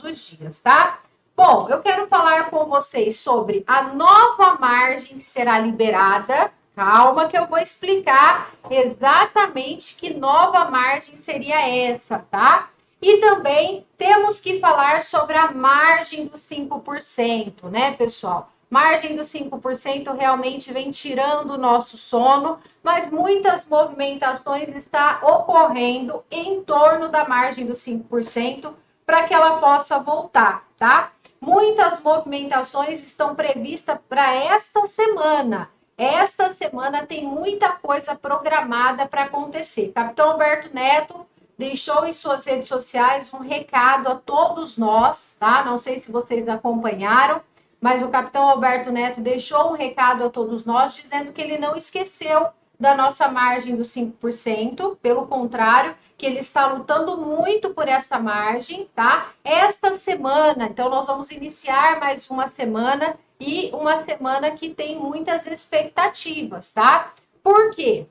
os dias, tá? Bom, eu quero falar com vocês sobre a nova margem que será liberada. Calma que eu vou explicar exatamente que nova margem seria essa, tá? E também temos que falar sobre a margem dos 5%, né, pessoal? Margem dos 5% realmente vem tirando o nosso sono, mas muitas movimentações estão ocorrendo em torno da margem dos 5% para que ela possa voltar, tá? Muitas movimentações estão previstas para esta semana. Esta semana tem muita coisa programada para acontecer. Capitão Alberto Neto deixou em suas redes sociais um recado a todos nós, tá? Não sei se vocês acompanharam, mas o capitão Alberto Neto deixou um recado a todos nós, dizendo que ele não esqueceu da nossa margem dos 5%, pelo contrário, que ele está lutando muito por essa margem, tá? Esta semana, então nós vamos iniciar mais uma semana e uma semana que tem muitas expectativas, tá? Por quê?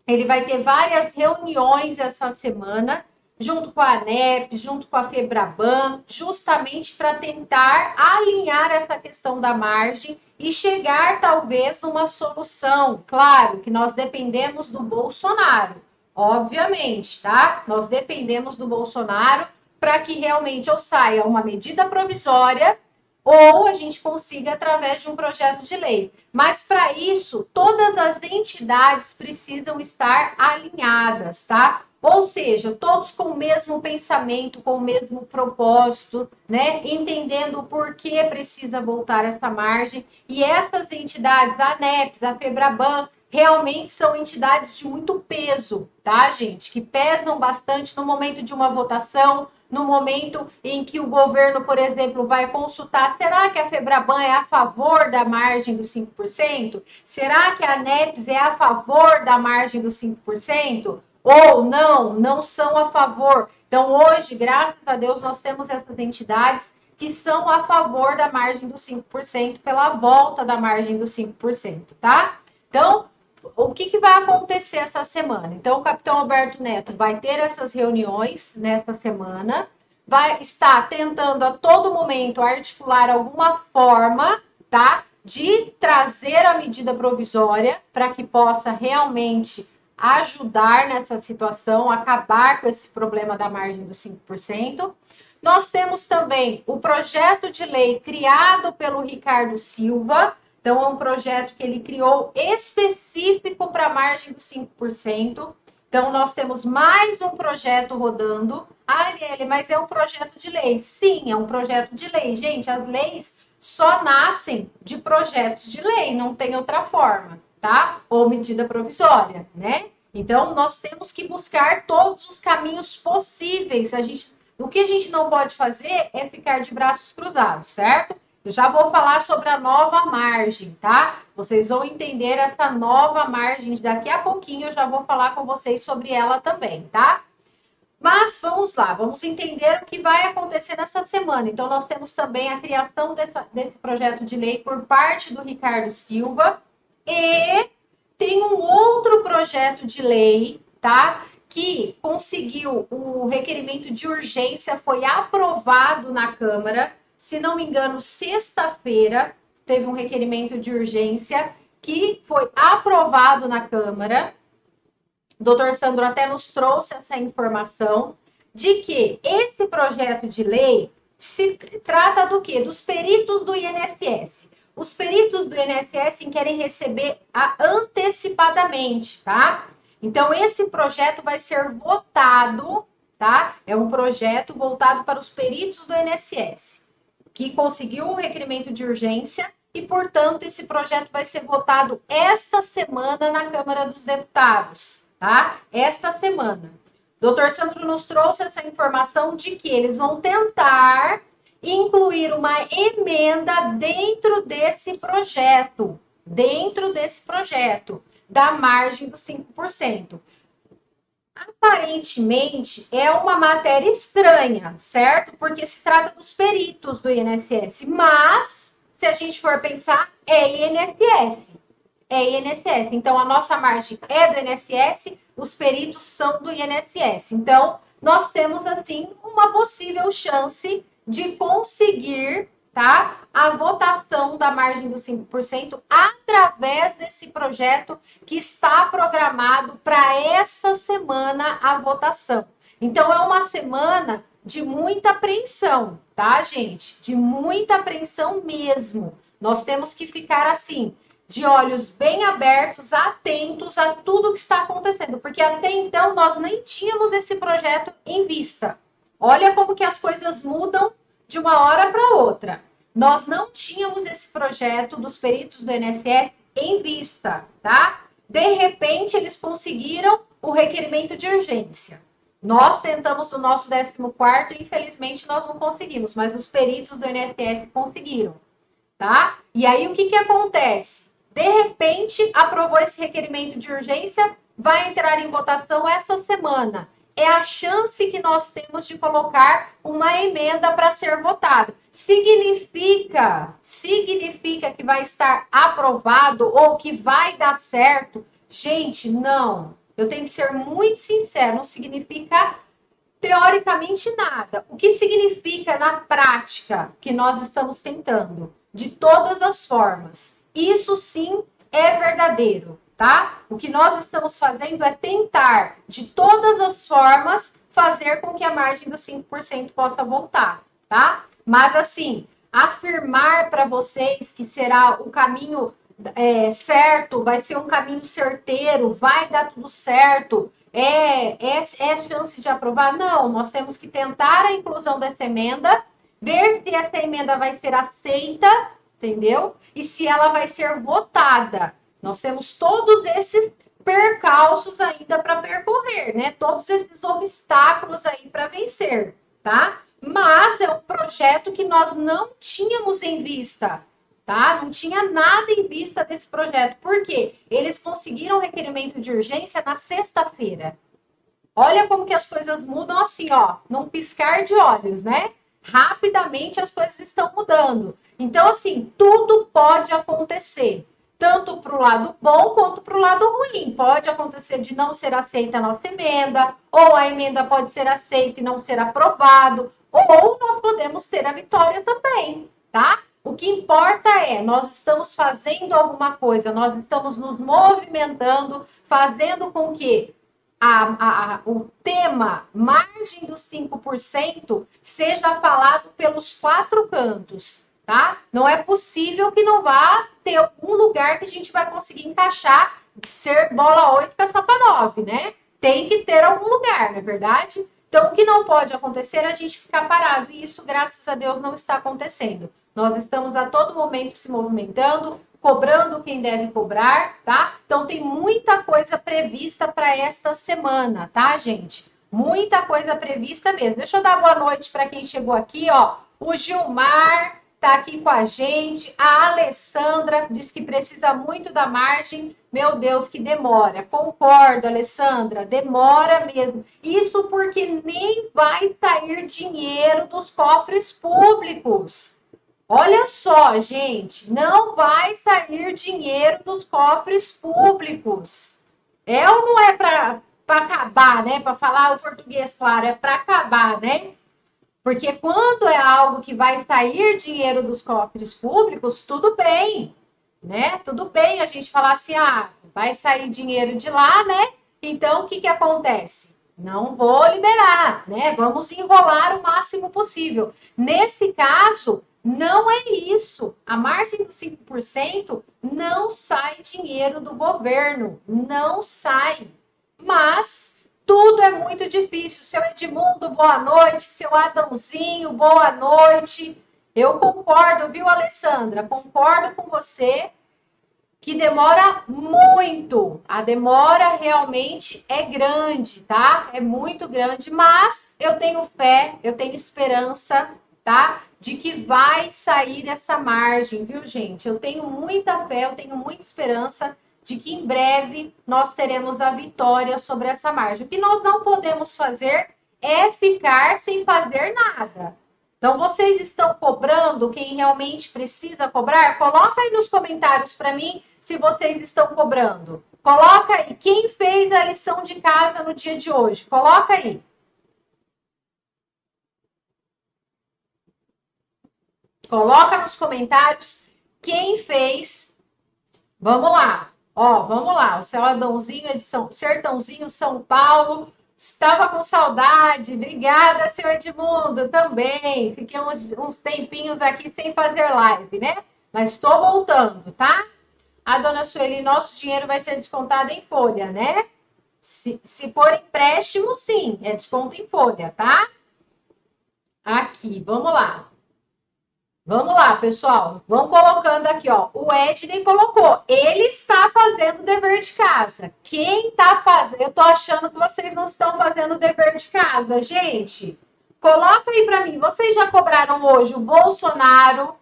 Ele vai ter várias reuniões essa semana, junto com a ANEP, junto com a FEBRABAN, justamente para tentar alinhar essa questão da margem e chegar, talvez, numa solução. Claro que nós dependemos do Bolsonaro, obviamente, tá? Nós dependemos do Bolsonaro para que realmente ou saia uma medida provisória ou a gente consiga através de um projeto de lei. Mas para isso, todas as entidades precisam estar alinhadas, tá? Ou seja, todos com o mesmo pensamento, com o mesmo propósito, né? Entendendo o porquê precisa voltar essa margem. E essas entidades, a ANEP, a FEBRABAN, realmente são entidades de muito peso, tá, gente? Que pesam bastante no momento de uma votação, no momento em que o governo, por exemplo, vai consultar, será que a FEBRABAN é a favor da margem dos 5%? Será que a ANEPS é a favor da margem dos 5%? Ou não são a favor. Então, hoje, graças a Deus, nós temos essas entidades que são a favor da margem dos 5%, pela volta da margem dos 5%, tá? Então, o que vai acontecer essa semana? Então, o capitão Alberto Neto vai ter essas reuniões nessa semana, vai estar tentando a todo momento articular alguma forma, tá? De trazer a medida provisória para que possa realmente ajudar nessa situação, acabar com esse problema da margem dos 5%. Nós temos também o projeto de lei criado pelo Ricardo Silva. Então, é um projeto que ele criou específico para a margem dos 5%. Então, nós temos mais um projeto rodando. Ah, Arielle, mas é um projeto de lei. Sim, é um projeto de lei. Gente, as leis só nascem de projetos de lei, não tem outra forma, tá? Ou medida provisória, né? Então, nós temos que buscar todos os caminhos possíveis. O que a gente não pode fazer é ficar de braços cruzados, certo? Eu já vou falar sobre a nova margem, tá? Vocês vão entender essa nova margem. Daqui a pouquinho eu já vou falar com vocês sobre ela também, tá? Mas vamos lá, vamos entender o que vai acontecer nessa semana. Então, nós temos também a criação desse projeto de lei por parte do Ricardo Silva. E tem um outro projeto de lei, tá? Que conseguiu o requerimento de urgência, foi aprovado na Câmara. Se não me engano, sexta-feira teve um requerimento de urgência que foi aprovado na Câmara. O doutor Sandro até nos trouxe essa informação de que esse projeto de lei se trata do quê? Dos peritos do INSS. Os peritos do INSS querem receber antecipadamente, tá? Então, esse projeto vai ser votado, tá? É um projeto voltado para os peritos do INSS, que conseguiu um requerimento de urgência e, portanto, esse projeto vai ser votado esta semana na Câmara dos Deputados, tá? Esta semana. O doutor Sandro nos trouxe essa informação de que eles vão tentar incluir uma emenda dentro desse projeto, da margem dos 5%. Aparentemente, é uma matéria estranha, certo? Porque se trata dos peritos do INSS, mas, se a gente for pensar, é INSS. Então, a nossa margem é do INSS, os peritos são do INSS. Então, nós temos, assim, uma possível chance de conseguir, tá, a votação da margem dos 5% através desse projeto que está programado para essa semana a votação. Então, é uma semana de muita apreensão, tá, gente? De muita apreensão mesmo. Nós temos que ficar assim, de olhos bem abertos, atentos a tudo que está acontecendo, porque até então nós nem tínhamos esse projeto em vista. Olha como que as coisas mudam de uma hora para outra. Nós não tínhamos esse projeto dos peritos do INSS em vista, tá? De repente, eles conseguiram o requerimento de urgência. Nós tentamos do nosso 14º e, infelizmente, nós não conseguimos, mas os peritos do INSS conseguiram, tá? E aí, o que que acontece? De repente, aprovou esse requerimento de urgência, vai entrar em votação essa semana. É a chance que nós temos de colocar uma emenda para ser votada. Significa que vai estar aprovado ou que vai dar certo? Gente, não. Eu tenho que ser muito sincero, não significa teoricamente nada. O que significa na prática que nós estamos tentando? De todas as formas. Isso sim é verdadeiro, tá? O que nós estamos fazendo é tentar, de todas as formas, fazer com que a margem dos 5% possa voltar, tá? Mas assim, afirmar para vocês que será o caminho certo, vai ser um caminho certeiro, vai dar tudo certo, é chance de aprovar? Não, nós temos que tentar a inclusão dessa emenda, ver se essa emenda vai ser aceita, entendeu? E se ela vai ser votada. Nós temos todos esses percalços ainda para percorrer, né? Todos esses obstáculos aí para vencer, tá? Mas é um projeto que nós não tínhamos em vista, tá? Não tinha nada em vista desse projeto. Por quê? Eles conseguiram o requerimento de urgência na sexta-feira. Olha como que as coisas mudam assim, ó, num piscar de olhos, né? Rapidamente as coisas estão mudando. Então, assim, tudo pode acontecer. Tanto para o lado bom quanto para o lado ruim. Pode acontecer de não ser aceita a nossa emenda, ou a emenda pode ser aceita e não ser aprovado, ou nós podemos ter a vitória também, tá? O que importa é, nós estamos fazendo alguma coisa, nós estamos nos movimentando, fazendo com que o tema margem dos 5% seja falado pelos 4 cantos, tá? Não é possível que não vá ter algum lugar que a gente vai conseguir encaixar, ser bola 8 caçapa 9, né? Tem que ter algum lugar, não é verdade? Então, o que não pode acontecer é a gente ficar parado, e isso, graças a Deus, não está acontecendo. Nós estamos a todo momento se movimentando, cobrando quem deve cobrar, tá? Então, tem muita coisa prevista para esta semana, tá, gente? Muita coisa prevista mesmo. Deixa eu dar boa noite para quem chegou aqui, ó. O Gilmar tá aqui com a gente. A Alessandra diz que precisa muito da margem. Meu Deus, que demora. Concordo, Alessandra, demora mesmo. Isso porque nem vai sair dinheiro dos cofres públicos. Olha só, gente, não vai sair dinheiro dos cofres públicos. É ou não é para acabar, né? Para falar o português claro, é para acabar, né? Porque quando é algo que vai sair dinheiro dos cofres públicos, tudo bem, né? Tudo bem a gente falar assim, vai sair dinheiro de lá, né? Então, o que que acontece? Não vou liberar, né? Vamos enrolar o máximo possível. Nesse caso, não é isso. A margem dos 5% não sai dinheiro do governo. Não sai. Mas tudo é muito difícil. Seu Edmundo, boa noite. Seu Adãozinho, boa noite. Eu concordo, viu, Alessandra? Concordo com você que demora muito. A demora realmente é grande, tá? É muito grande, mas eu tenho fé, eu tenho esperança, tá? De que vai sair essa margem, viu, gente? Eu tenho muita fé, eu tenho muita esperança de que em breve nós teremos a vitória sobre essa margem. O que nós não podemos fazer é ficar sem fazer nada. Então, vocês estão cobrando quem realmente precisa cobrar? Coloca aí nos comentários para mim se vocês estão cobrando. Coloca aí quem fez a lição de casa no dia de hoje. Coloca aí. Coloca nos comentários quem fez. Vamos lá. Ó, vamos lá. O seu Adãozinho é de Sertãozinho, São Paulo. Estava com saudade. Obrigada, seu Edmundo, também. Fiquei uns tempinhos aqui sem fazer live, né? Mas estou voltando, tá? A dona Sueli, nosso dinheiro vai ser descontado em folha, né? Se for empréstimo, sim, é desconto em folha, tá? Aqui, vamos lá. Vamos lá, pessoal. Vão colocando aqui, ó. O Edney colocou. Ele está fazendo o dever de casa. Quem está fazendo? Eu tô achando que vocês não estão fazendo o dever de casa, gente. Coloca aí para mim. Vocês já cobraram hoje o Bolsonaro?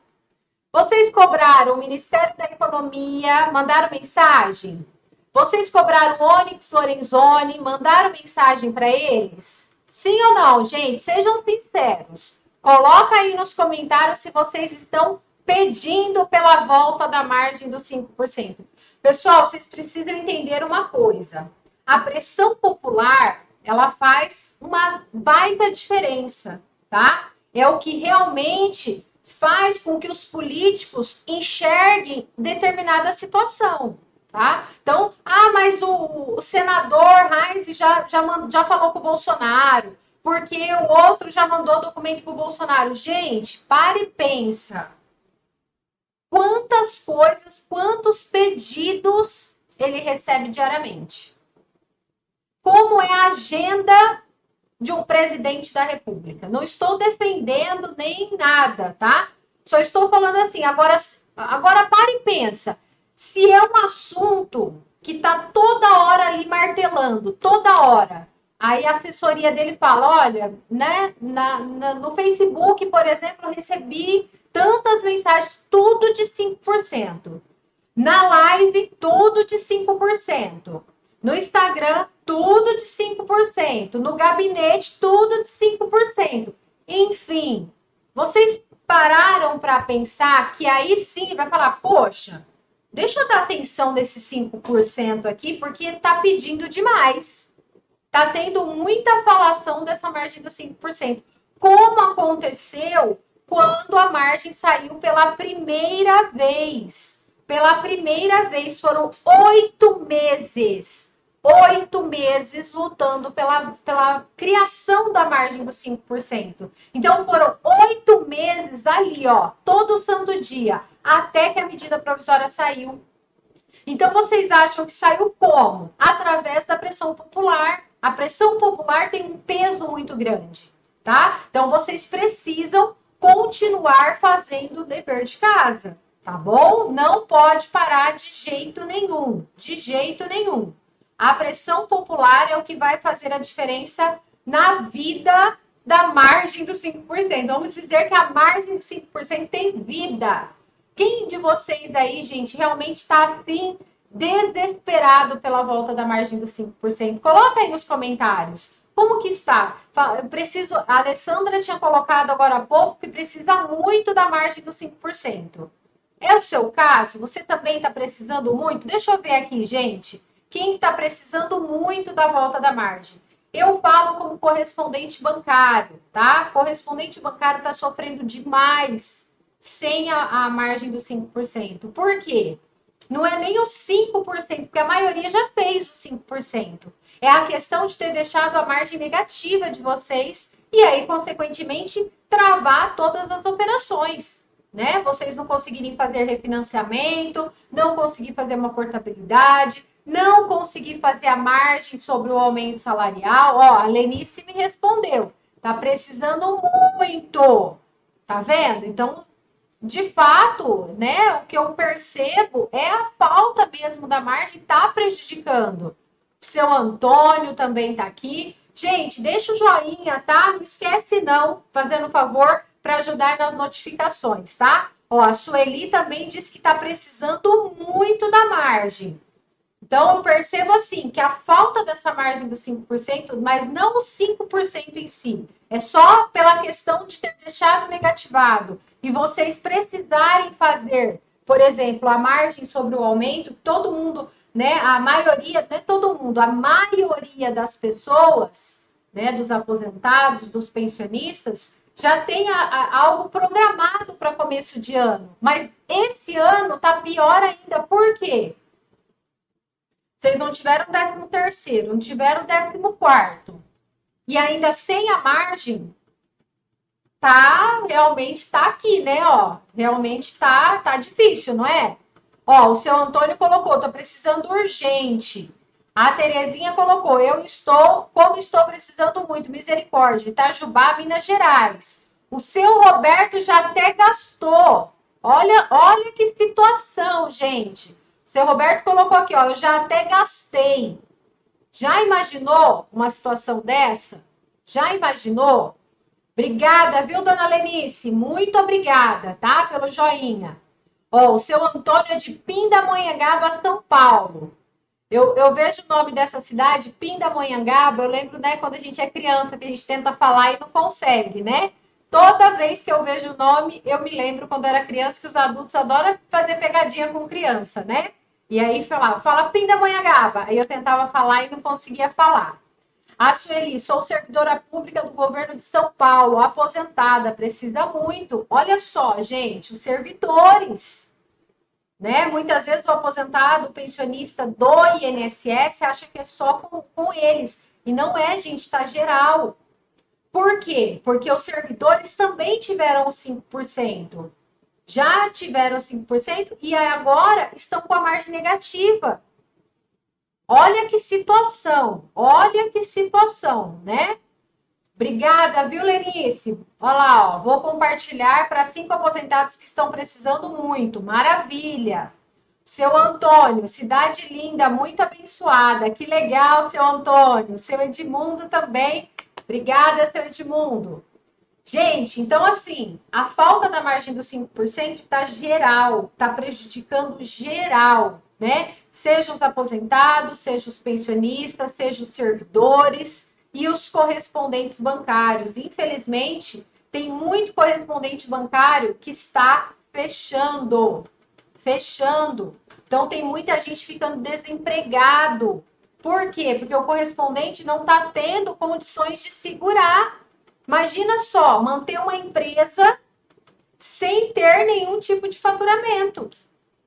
Vocês cobraram o Ministério da Economia? Mandaram mensagem? Vocês cobraram o Onyx Lorenzoni? Mandaram mensagem para eles? Sim ou não, gente? Sejam sinceros. Coloca aí nos comentários se vocês estão pedindo pela volta da margem dos 5%. Pessoal, vocês precisam entender uma coisa. A pressão popular, ela faz uma baita diferença, tá? É o que realmente faz com que os políticos enxerguem determinada situação, tá? Então, mas o senador Reis já falou com o Bolsonaro, porque o outro já mandou documento para o Bolsonaro. Gente, pare e pensa. Quantas coisas, quantos pedidos ele recebe diariamente? Como é a agenda de um presidente da República? Não estou defendendo nem nada, tá? Só estou falando assim, agora pare e pensa. Se é um assunto que está toda hora ali martelando, toda hora, aí a assessoria dele fala, olha, né, no Facebook, por exemplo, eu recebi tantas mensagens, tudo de 5%. Na live, tudo de 5%. No Instagram, tudo de 5%. No gabinete, tudo de 5%. Enfim, vocês pararam para pensar que aí sim vai falar, poxa, deixa eu dar atenção nesse 5% aqui, porque está pedindo demais. Está tendo muita falação dessa margem dos 5%. Como aconteceu quando a margem saiu pela primeira vez. Pela primeira vez, foram 8 meses. 8 meses lutando pela criação da margem dos 5%. Então, foram 8 meses ali, ó, todo santo dia, até que a medida provisória saiu. Então, vocês acham que saiu como? Através da pressão popular. A pressão popular tem um peso muito grande, tá? Então, vocês precisam continuar fazendo o dever de casa, tá bom? Não pode parar de jeito nenhum, de jeito nenhum. A pressão popular é o que vai fazer a diferença na vida da margem dos 5%. Vamos dizer que a margem dos 5% tem vida. Quem de vocês aí, gente, realmente está assim, desesperado pela volta da margem dos 5%? Coloca aí nos comentários. Como que está? A Alessandra tinha colocado agora há pouco que precisa muito da margem dos 5%. É o seu caso? Você também está precisando muito? Deixa eu ver aqui, gente. Quem está precisando muito da volta da margem? Eu falo como correspondente bancário, tá? Correspondente bancário está sofrendo demais sem a margem dos 5%. Por quê? Não é nem os 5%, porque a maioria já fez os 5%. É a questão de ter deixado a margem negativa de vocês e aí, consequentemente, travar todas as operações, né? Vocês não conseguirem fazer refinanciamento, não conseguir fazer uma portabilidade, não conseguir fazer a margem sobre o aumento salarial. Ó, a Lenice me respondeu. Tá precisando muito. Tá vendo? Então, de fato, né, o que eu percebo é a falta mesmo da margem tá prejudicando. O seu Antônio também tá aqui. Gente, deixa o joinha, tá? Não esquece não, fazendo favor, para ajudar nas notificações, tá? Ó, a Sueli também disse que tá precisando muito da margem. Então, eu percebo assim, que a falta dessa margem dos 5%, mas não os 5% em si, é só pela questão de ter deixado negativado e vocês precisarem fazer, por exemplo, a margem sobre o aumento, todo mundo, né, a maioria, não é todo mundo, a maioria das pessoas, né, dos aposentados, dos pensionistas, já tem algo programado para começar começo de ano. Mas esse ano tá pior ainda. Por quê? Vocês não tiveram 13º, não tiveram 14º. E ainda sem a margem, realmente tá aqui, né? Ó, realmente tá difícil, não é? Ó, o seu Antônio colocou, tô precisando urgente. A Terezinha colocou, como estou precisando muito, misericórdia. Itajubá, Minas Gerais. O seu Roberto já até gastou. Olha que situação, gente. O seu Roberto colocou aqui, ó, eu já até gastei. Já imaginou uma situação dessa? Já imaginou? Obrigada, viu, dona Lenice? Muito obrigada, tá? Pelo joinha. Ó, o seu Antônio é de Pindamonhangaba, São Paulo. Eu vejo o nome dessa cidade, Pindamonhangaba, eu lembro, né, quando a gente é criança, que a gente tenta falar e não consegue, né? Toda vez que eu vejo o nome, eu me lembro quando eu era criança, que os adultos adoram fazer pegadinha com criança, né? E aí fala Pindamonhangaba. Aí eu tentava falar e não conseguia falar. A Sueli, sou servidora pública do governo de São Paulo, aposentada, precisa muito. Olha só, gente, os servidores, né? Muitas vezes o aposentado, o pensionista do INSS acha que é só com eles. E não é, gente, tá geral. Por quê? Porque os servidores também tiveram 5%. Já tiveram 5% e agora estão com a margem negativa. Olha que situação, né? Obrigada, viu, Lenice? Olha lá, ó, vou compartilhar para 5 aposentados que estão precisando muito. Maravilha! Seu Antônio, cidade linda, muito abençoada. Que legal, seu Antônio. Seu Edmundo também. Obrigada, seu Edmundo. Gente, então assim, a falta da margem dos 5% está geral, está prejudicando geral, né? Seja os aposentados, seja os pensionistas, seja os servidores e os correspondentes bancários. Infelizmente, tem muito correspondente bancário que está fechando. Então, tem muita gente ficando desempregado. Por quê? Porque o correspondente não está tendo condições de segurar. Imagina só, manter uma empresa sem ter nenhum tipo de faturamento,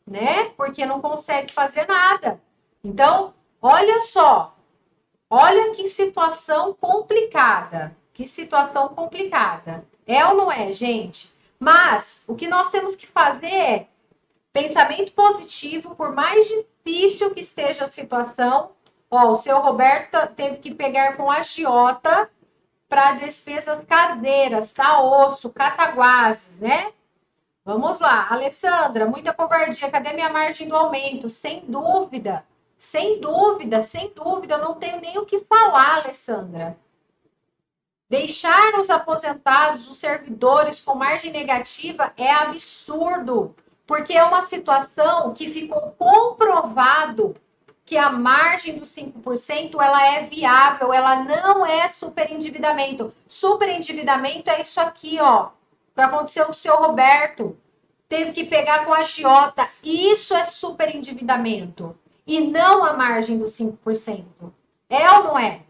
né? Porque não consegue fazer nada. Então, olha só, olha que situação complicada. É ou não é, gente? Mas o que nós temos que fazer é pensamento positivo, por mais difícil que esteja a situação. Ó, o seu Roberto teve que pegar com a agiota para despesas caseiras, tá? Osso, cataguases, né? Vamos lá. Alessandra, muita covardia. Cadê minha margem do aumento? Sem dúvida. Eu não tenho nem o que falar, Alessandra. Deixar os aposentados, os servidores com margem negativa é absurdo, porque é uma situação que ficou comprovado que a margem dos 5% ela é viável, ela não é superendividamento. Superendividamento é isso aqui, ó. Que aconteceu com o seu Roberto. Teve que pegar com a agiota. Isso é superendividamento. E não a margem dos 5%. É ou não é?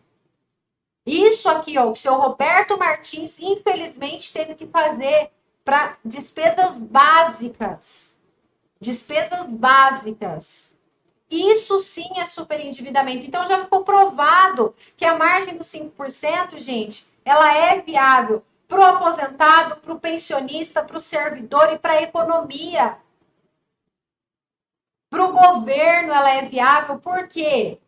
Isso aqui, ó, o seu Roberto Martins, infelizmente, teve que fazer para despesas básicas. Isso sim é superendividamento. Então, já ficou provado que a margem dos 5%, gente, ela é viável para o aposentado, para o pensionista, para o servidor e para a economia. Para o governo, ela é viável, por quê?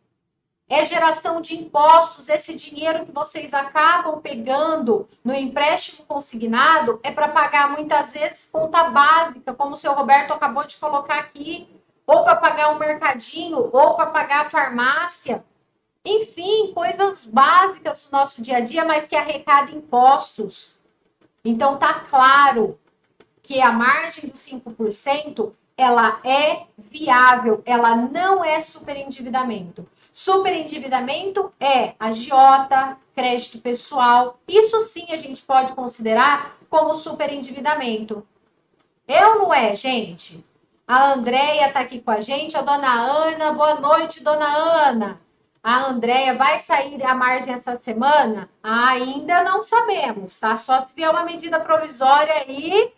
É geração de impostos. Esse dinheiro que vocês acabam pegando no empréstimo consignado é para pagar, muitas vezes, conta básica, como o seu Roberto acabou de colocar aqui. Ou para pagar um mercadinho, ou para pagar a farmácia. Enfim, coisas básicas do nosso dia a dia, mas que arrecada impostos. Então, tá claro que a margem dos 5%, ela é viável, ela não é superendividamento. Superendividamento é agiota, crédito pessoal. Isso sim a gente pode considerar como superendividamento. É ou não é, gente? A Andréia está aqui com a gente, a dona Ana. Boa noite, dona Ana. A Andréia vai sair à margem essa semana? Ainda não sabemos, tá? Só se vier uma medida provisória aí,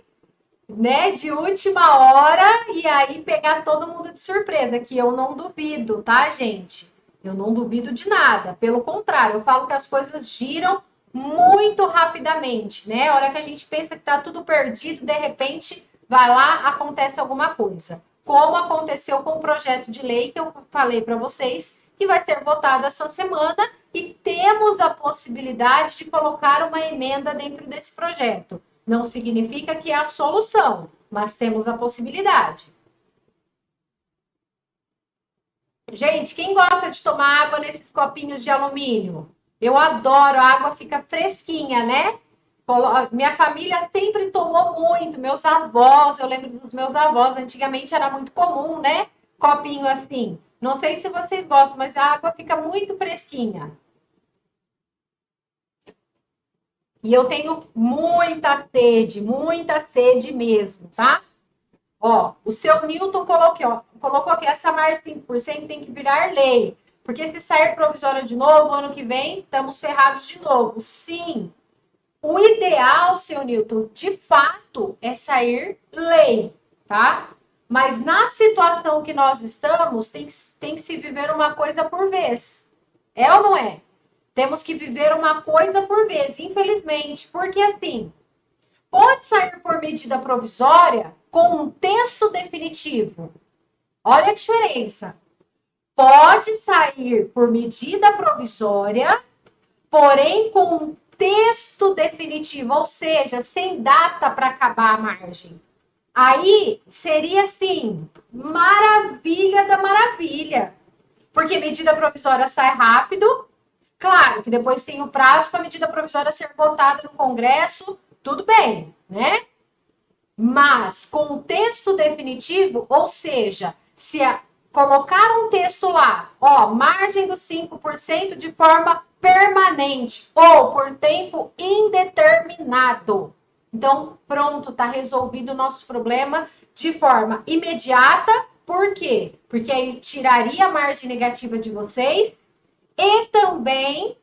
né, de última hora e aí pegar todo mundo de surpresa, que eu não duvido, tá, gente? Eu não duvido de nada. Pelo contrário, eu falo que as coisas giram muito rapidamente, né? A hora que a gente pensa que tá tudo perdido, de repente, vai lá, acontece alguma coisa. Como aconteceu com o projeto de lei que eu falei para vocês, que vai ser votado essa semana e temos a possibilidade de colocar uma emenda dentro desse projeto. Não significa que é a solução, mas temos a possibilidade. Gente, quem gosta de tomar água nesses copinhos de alumínio? Eu adoro, a água fica fresquinha, né? Minha família sempre tomou muito, meus avós, eu lembro dos meus avós, antigamente era muito comum, né? Copinho assim. Não sei se vocês gostam, mas a água fica muito fresquinha. E eu tenho muita sede mesmo, tá? Ó, o seu Newton colocou que essa margem 5% tem que virar lei. Porque se sair provisória de novo, ano que vem, estamos ferrados de novo. Sim, o ideal, seu Newton, de fato, é sair lei, tá? Mas na situação que nós estamos, tem que se viver uma coisa por vez. É ou não é? Temos que viver uma coisa por vez, infelizmente. Porque assim, pode sair por medida provisória com um texto definitivo. Olha a diferença. Pode sair por medida provisória, porém com um texto definitivo, ou seja, sem data para acabar a margem. Aí seria assim, maravilha da maravilha. Porque medida provisória sai rápido. Claro que depois tem o prazo para a medida provisória ser votada no Congresso, tudo bem, né? Mas com o texto definitivo, ou seja, se colocar um texto lá, ó, margem dos 5% de forma permanente ou por tempo indeterminado. Então, pronto, tá resolvido o nosso problema de forma imediata. Por quê? Porque aí tiraria a margem negativa de vocês e também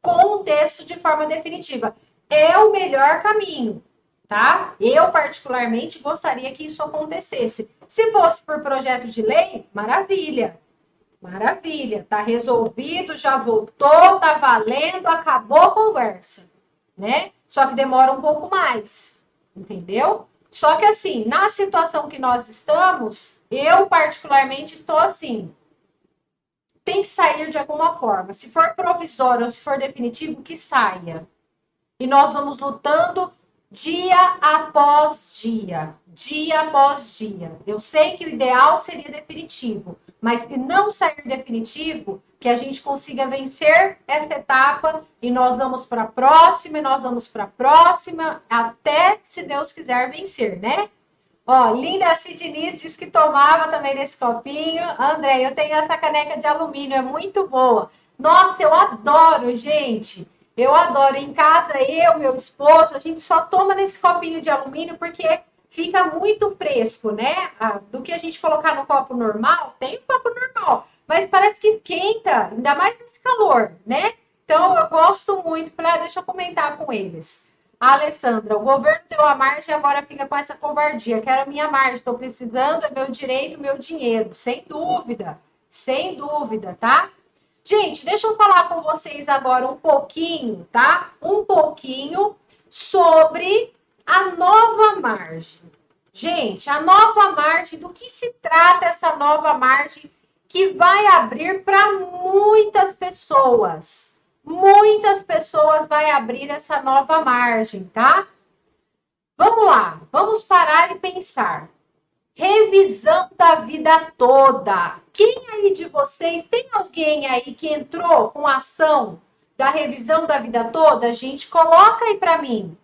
com o texto de forma definitiva. É o melhor caminho, tá? Eu, particularmente, gostaria que isso acontecesse. Se fosse por projeto de lei, maravilha. Maravilha. Tá resolvido, já voltou, tá valendo, acabou a conversa, né? Só que demora um pouco mais, entendeu? Só que assim, na situação que nós estamos, eu, particularmente, estou assim. Tem que sair de alguma forma. Se for provisório ou se for definitivo, que saia. E nós vamos lutando dia após dia. Dia após dia. Eu sei que o ideal seria definitivo. Mas se não sair definitivo, que a gente consiga vencer esta etapa e nós vamos para a próxima, e nós vamos para a próxima, até, se Deus quiser, vencer, né? Ó, Linda Sidnis diz que tomava também nesse copinho. André, eu tenho essa caneca de alumínio, é muito boa. Nossa, eu adoro, gente. Eu adoro. Em casa, eu, meu esposo, a gente só toma nesse copinho de alumínio porque fica muito fresco, né? Do que a gente colocar no copo normal, tem um copo normal, mas parece que esquenta, ainda mais nesse calor, né? Então, eu gosto muito. Falei, deixa eu comentar com eles. A Alessandra, o governo deu a margem e agora fica com essa covardia. Quero minha margem, estou precisando, é meu direito, meu dinheiro. Sem dúvida, tá? Gente, deixa eu falar com vocês agora um pouquinho, tá? Um pouquinho sobre a nova margem. Gente, a nova margem, do que se trata essa nova margem que vai abrir para muitas pessoas? Muitas pessoas vai abrir essa nova margem, tá? Vamos lá, vamos parar e pensar. Revisão da vida toda. Quem aí de vocês, tem alguém aí que entrou com a ação da revisão da vida toda? Gente, coloca aí para mim.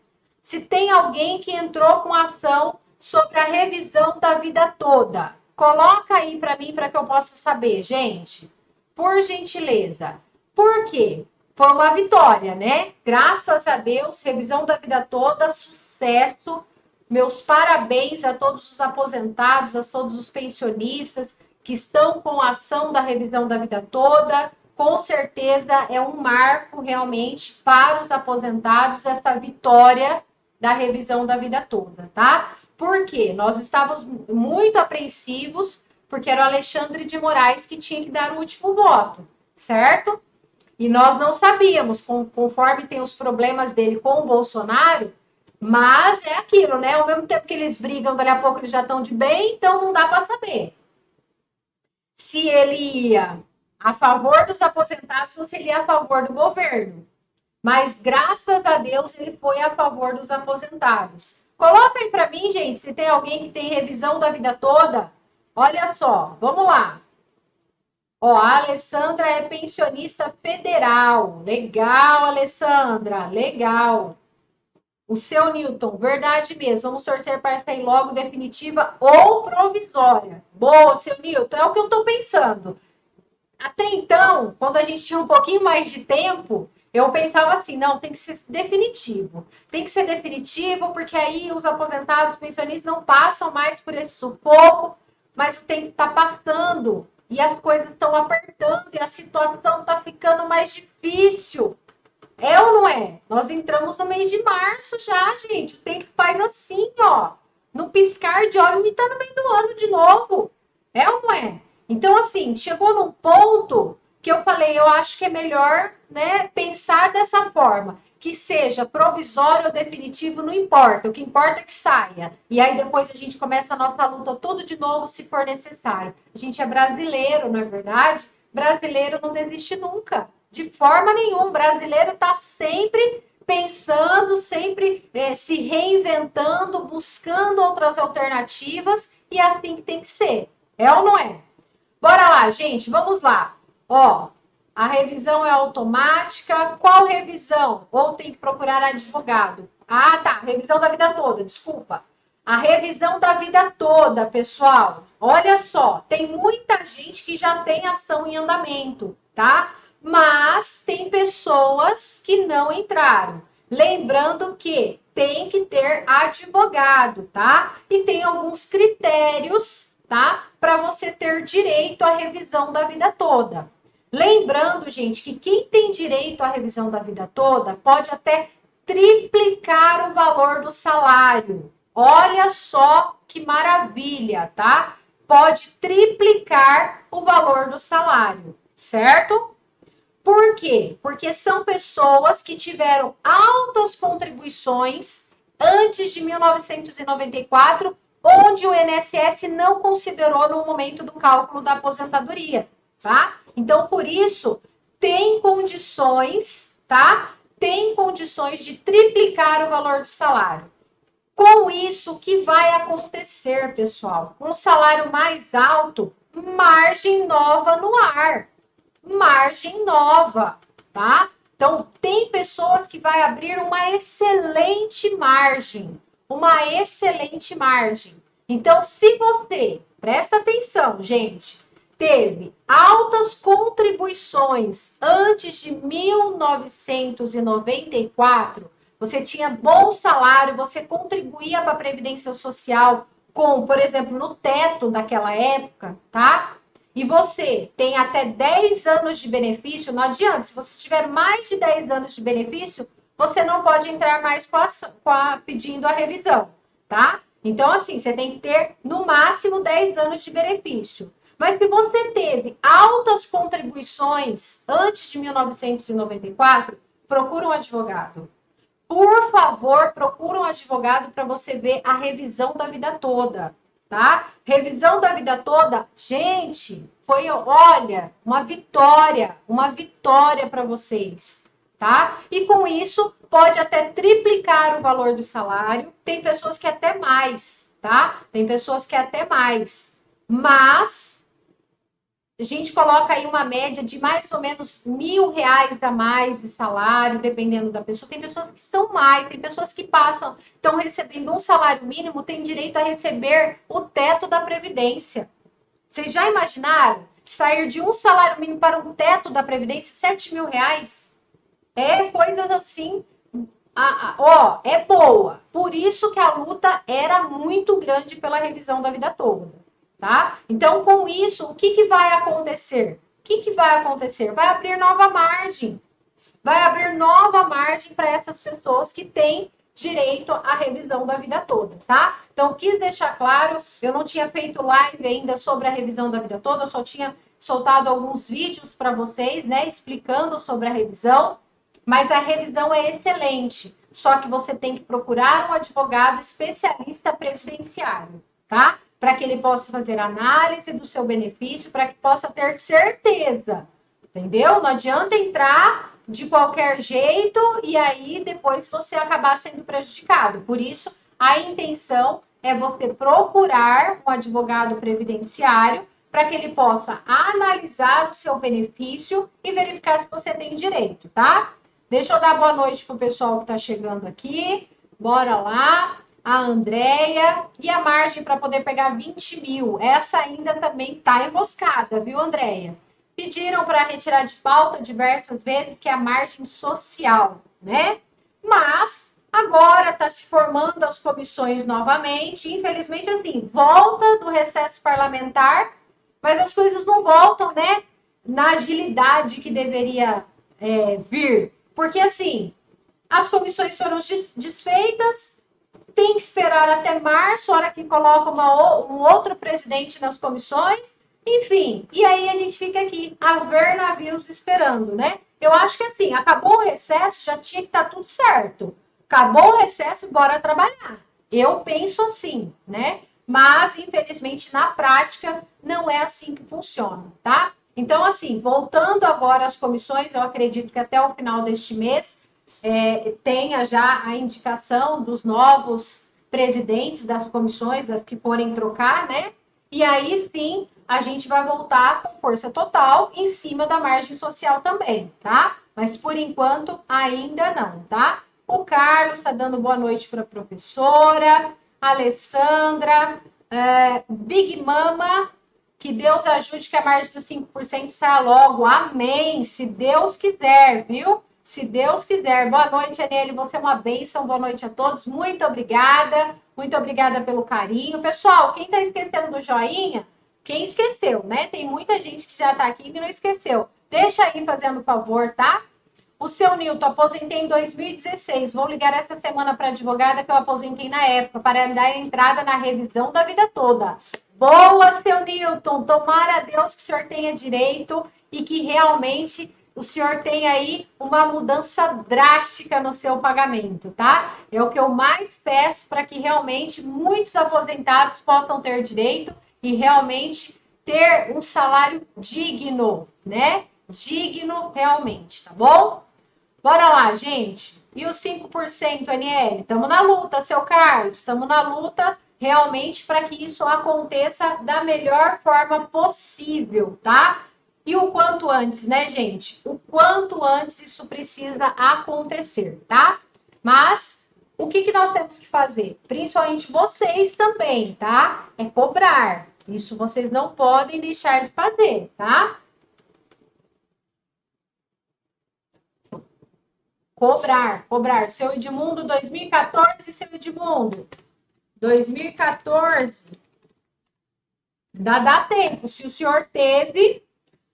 Se tem alguém que entrou com a ação sobre a revisão da vida toda. Coloca aí para mim para que eu possa saber, gente. Por gentileza. Por quê? Foi uma vitória, né? Graças a Deus, revisão da vida toda, sucesso. Meus parabéns a todos os aposentados, a todos os pensionistas que estão com a ação da revisão da vida toda. Com certeza é um marco realmente para os aposentados essa vitória da revisão da vida toda, tá? Por quê? Nós estávamos muito apreensivos, porque era o Alexandre de Moraes que tinha que dar o último voto, certo? E nós não sabíamos, conforme tem os problemas dele com o Bolsonaro, mas é aquilo, né? Ao mesmo tempo que eles brigam, dali a pouco eles já estão de bem, então não dá para saber se ele ia a favor dos aposentados ou se ele ia a favor do governo. Mas, graças a Deus, ele foi a favor dos aposentados. Coloca aí para mim, gente, se tem alguém que tem revisão da vida toda. Olha só, vamos lá. Ó, a Alessandra é pensionista federal. Legal, Alessandra, legal. O seu Newton, verdade mesmo. Vamos torcer para sair logo definitiva ou provisória. Boa, seu Newton, é o que eu estou pensando. Até então, quando a gente tinha um pouquinho mais de tempo, eu pensava assim, não, tem que ser definitivo. Tem que ser definitivo, porque aí os aposentados, os pensionistas não passam mais por esse sufoco, mas o tempo está passando e as coisas estão apertando e a situação está ficando mais difícil. É ou não é? Nós entramos no mês de março já, gente. O tempo faz assim, ó. No piscar de olhos e tá no meio do ano de novo. É ou não é? Então, assim, chegou num ponto que eu falei, eu acho que é melhor, né, pensar dessa forma. Que seja provisório ou definitivo, não importa. O que importa é que saia. E aí depois a gente começa a nossa luta tudo de novo, se for necessário. A gente é brasileiro, não é verdade? Brasileiro não desiste nunca. De forma nenhuma. O brasileiro está sempre pensando, sempre se reinventando, buscando outras alternativas, e é assim que tem que ser. É ou não é? Bora lá, gente, vamos lá. Ó, a revisão é automática. Qual revisão? Ou tem que procurar advogado? Ah, tá, revisão da vida toda, desculpa. A revisão da vida toda, pessoal. Olha só, tem muita gente que já tem ação em andamento, tá? Mas tem pessoas que não entraram. Lembrando que tem que ter advogado, tá? E tem alguns critérios, tá? Para você ter direito à revisão da vida toda. Lembrando, gente, que quem tem direito à revisão da vida toda pode até triplicar o valor do salário. Olha só que maravilha, tá? Pode triplicar o valor do salário, certo? Por quê? Porque são pessoas que tiveram altas contribuições antes de 1994, onde o INSS não considerou no momento do cálculo da aposentadoria, tá? Então, por isso, tem condições, tá? Tem condições de triplicar o valor do salário. Com isso, o que vai acontecer, pessoal? Com um salário mais alto, margem nova no ar. Margem nova, tá? Então, tem pessoas que vai abrir uma excelente margem. Uma excelente margem. Então, se você, presta atenção, gente, teve altas contribuições antes de 1994, você tinha bom salário, você contribuía para a Previdência Social com, por exemplo, no teto daquela época, tá? E você tem até 10 anos de benefício, não adianta. Se você tiver mais de 10 anos de benefício, você não pode entrar mais pedindo a revisão, tá? Então, assim, você tem que ter, no máximo, 10 anos de benefício. Mas se você teve altas contribuições antes de 1994, procura um advogado. Por favor, procura um advogado para você ver a revisão da vida toda. Tá? Revisão da vida toda, gente, foi, olha, uma vitória para vocês, tá? E com isso, pode até triplicar o valor do salário, tem pessoas que até mais, tá? Tem pessoas que até mais, mas a gente coloca aí uma média de mais ou menos R$ 1.000 a mais de salário, dependendo da pessoa. Tem pessoas que são mais, tem pessoas que estão recebendo um salário mínimo, tem direito a receber o teto da Previdência. Vocês já imaginaram sair de um salário mínimo para um teto da Previdência, R$ 7.000? É coisas assim, é boa. Por isso que a luta era muito grande pela revisão da vida toda. Tá? Então, com isso, o que vai acontecer? O que vai acontecer? Vai abrir nova margem. Vai abrir nova margem para essas pessoas que têm direito à revisão da vida toda, tá? Então, quis deixar claro, eu não tinha feito live ainda sobre a revisão da vida toda, eu só tinha soltado alguns vídeos para vocês, né, explicando sobre a revisão, mas a revisão é excelente, só que você tem que procurar um advogado especialista previdenciário, tá? Para que ele possa fazer análise do seu benefício, para que possa ter certeza, entendeu? Não adianta entrar de qualquer jeito e aí depois você acabar sendo prejudicado. Por isso, a intenção é você procurar um advogado previdenciário para que ele possa analisar o seu benefício e verificar se você tem direito, tá? Deixa eu dar boa noite pro pessoal que está chegando aqui. Bora lá. A Andréia. E a margem para poder pegar 20 mil. Essa ainda também está emboscada, viu, Andréia? Pediram para retirar de pauta diversas vezes que é a margem social, né? Mas agora está se formando as comissões novamente. Infelizmente, assim, volta do recesso parlamentar, mas as coisas não voltam, né? Na agilidade que deveria vir. Porque, assim, as comissões foram desfeitas, tem que esperar até março, hora que coloca um outro presidente nas comissões, enfim. E aí a gente fica aqui, a ver navios esperando, né? Eu acho que, assim, acabou o recesso, já tinha que estar tudo certo. Acabou o recesso, bora trabalhar. Eu penso assim, né? Mas, infelizmente, na prática, não é assim que funciona, tá? Então, assim, voltando agora às comissões, eu acredito que até o final deste mês tenha já a indicação dos novos presidentes das comissões, das que forem trocar, né? E aí sim, a gente vai voltar com força total em cima da margem social também, tá? Mas por enquanto, ainda não, tá? O Carlos está dando boa noite para a professora, Alessandra, Big Mama, que Deus ajude que a margem dos 5% saia logo. Amém. Se Deus quiser, viu? Se Deus quiser. Boa noite, Aniele. Você é uma bênção. Boa noite a todos. Muito obrigada. Muito obrigada pelo carinho. Pessoal, quem está esquecendo do joinha, quem esqueceu, né? Tem muita gente que já está aqui que não esqueceu. Deixa aí fazendo favor, tá? O seu Nilton, aposentei em 2016. Vou ligar essa semana para a advogada que eu aposentei na época para me dar entrada na revisão da vida toda. Boa, seu Nilton. Tomara a Deus que o senhor tenha direito e que realmente o senhor tenha aí uma mudança drástica no seu pagamento, tá? É o que eu mais peço para que realmente muitos aposentados possam ter direito e realmente ter um salário digno, né? Digno realmente, tá bom? Bora lá, gente. E os 5%, Aniele? Estamos na luta, seu Carlos. Estamos na luta realmente para que isso aconteça da melhor forma possível, tá? E o quanto antes, né, gente? O quanto antes isso precisa acontecer, tá? Mas o que nós temos que fazer? Principalmente vocês também, tá? É cobrar. Isso vocês não podem deixar de fazer, tá? Cobrar. Seu Edmundo, 2014, seu Edmundo. 2014. Dá tempo. Se o senhor teve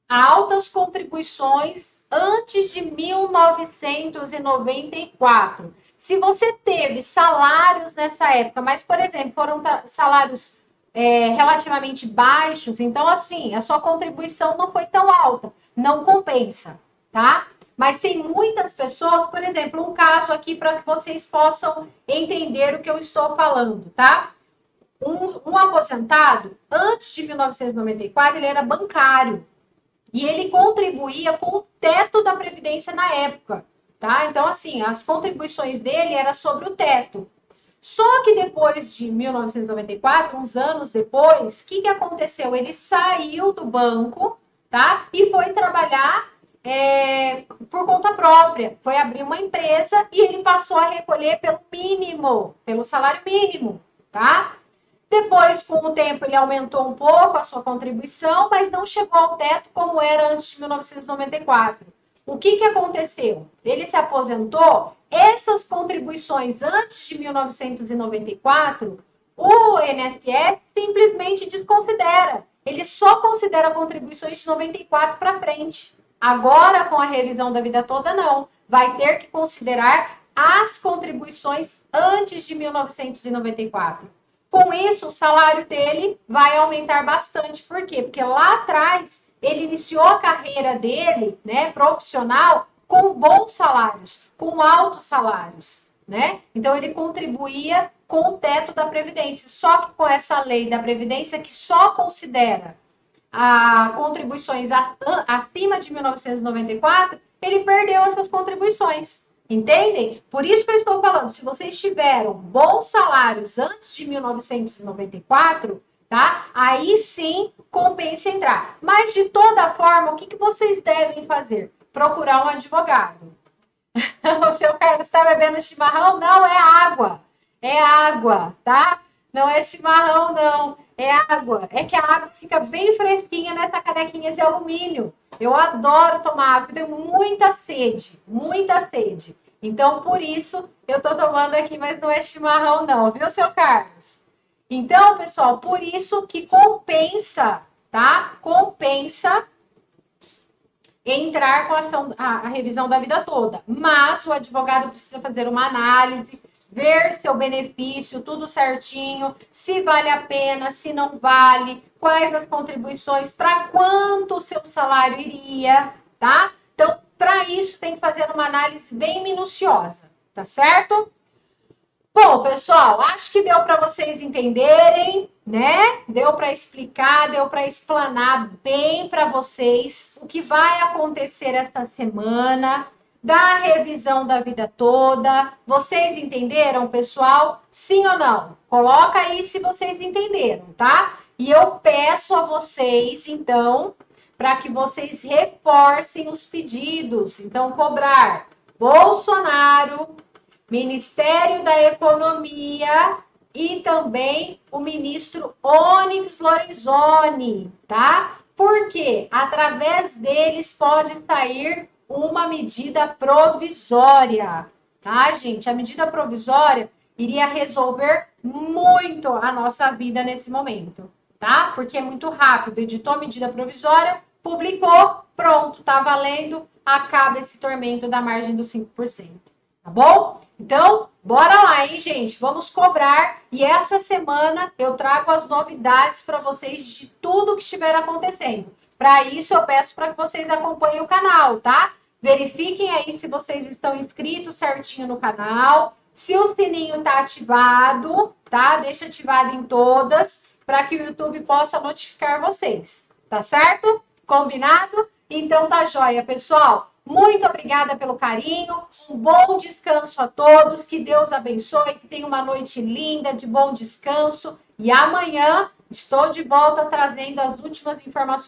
altas contribuições antes de 1994. Se você teve salários nessa época, mas, por exemplo, foram salários relativamente baixos, então, assim, a sua contribuição não foi tão alta. Não compensa, tá? Mas tem muitas pessoas, por exemplo, um caso aqui para que vocês possam entender o que eu estou falando, tá? Um aposentado, antes de 1994, ele era bancário. E ele contribuía com o teto da Previdência na época, tá? Então, assim, as contribuições dele eram sobre o teto. Só que depois de 1994, uns anos depois, o que aconteceu? Ele saiu do banco, tá? E foi trabalhar por conta própria. Foi abrir uma empresa e ele passou a recolher pelo mínimo, pelo salário mínimo, tá? Depois, com o tempo, ele aumentou um pouco a sua contribuição, mas não chegou ao teto como era antes de 1994. O que aconteceu? Ele se aposentou, essas contribuições antes de 1994, o INSS simplesmente desconsidera. Ele só considera contribuições de 94 para frente. Agora, com a revisão da vida toda, não. Vai ter que considerar as contribuições antes de 1994. Com isso, o salário dele vai aumentar bastante. Por quê? Porque lá atrás ele iniciou a carreira dele, né, profissional, com bons salários, com altos salários, né? Então ele contribuía com o teto da Previdência. Só que com essa lei da Previdência que só considera contribuições acima de 1994, ele perdeu essas contribuições. Entendem? Por isso que eu estou falando, se vocês tiveram bons salários antes de 1994, tá? Aí sim compensa entrar. Mas de toda forma, o que vocês devem fazer? Procurar um advogado. O seu Carlos está bebendo chimarrão? Não, é água. É água, tá? Não é chimarrão, não. É água. É que a água fica bem fresquinha nessa canequinha de alumínio. Eu adoro tomar água, tenho muita sede, muita sede. Então, por isso, eu tô tomando aqui, mas não é chimarrão, não, viu, seu Carlos? Então, pessoal, por isso que compensa, tá? Compensa entrar com a revisão da vida toda. Mas o advogado precisa fazer uma análise, ver seu benefício, tudo certinho, se vale a pena, se não vale, quais as contribuições, para quanto o seu salário iria, tá? Então, para isso, tem que fazer uma análise bem minuciosa, tá certo? Bom, pessoal, acho que deu para vocês entenderem, né? Deu para explicar, deu para explanar bem para vocês o que vai acontecer esta semana, da revisão da vida toda. Vocês entenderam, pessoal? Sim ou não? Coloca aí se vocês entenderam, tá? E eu peço a vocês, então, para que vocês reforcem os pedidos. Então, cobrar Bolsonaro, Ministério da Economia e também o ministro Onyx Lorenzoni, tá? Porque através deles pode sair uma medida provisória, tá, gente? A medida provisória iria resolver muito a nossa vida nesse momento, tá? Porque é muito rápido. Editou a medida provisória, publicou, pronto, tá valendo, acaba esse tormento da margem dos 5%. Tá bom? Então, bora lá, hein, gente? Vamos cobrar. E essa semana eu trago as novidades para vocês de tudo que estiver acontecendo. Para isso, eu peço para que vocês acompanhem o canal, tá? Verifiquem aí se vocês estão inscritos certinho no canal. Se o sininho está ativado, tá? Deixa ativado em todas, para que o YouTube possa notificar vocês. Tá certo? Combinado? Então tá joia, pessoal. Muito obrigada pelo carinho, um bom descanso a todos, que Deus abençoe, que tenha uma noite linda, de bom descanso. E amanhã estou de volta trazendo as últimas informações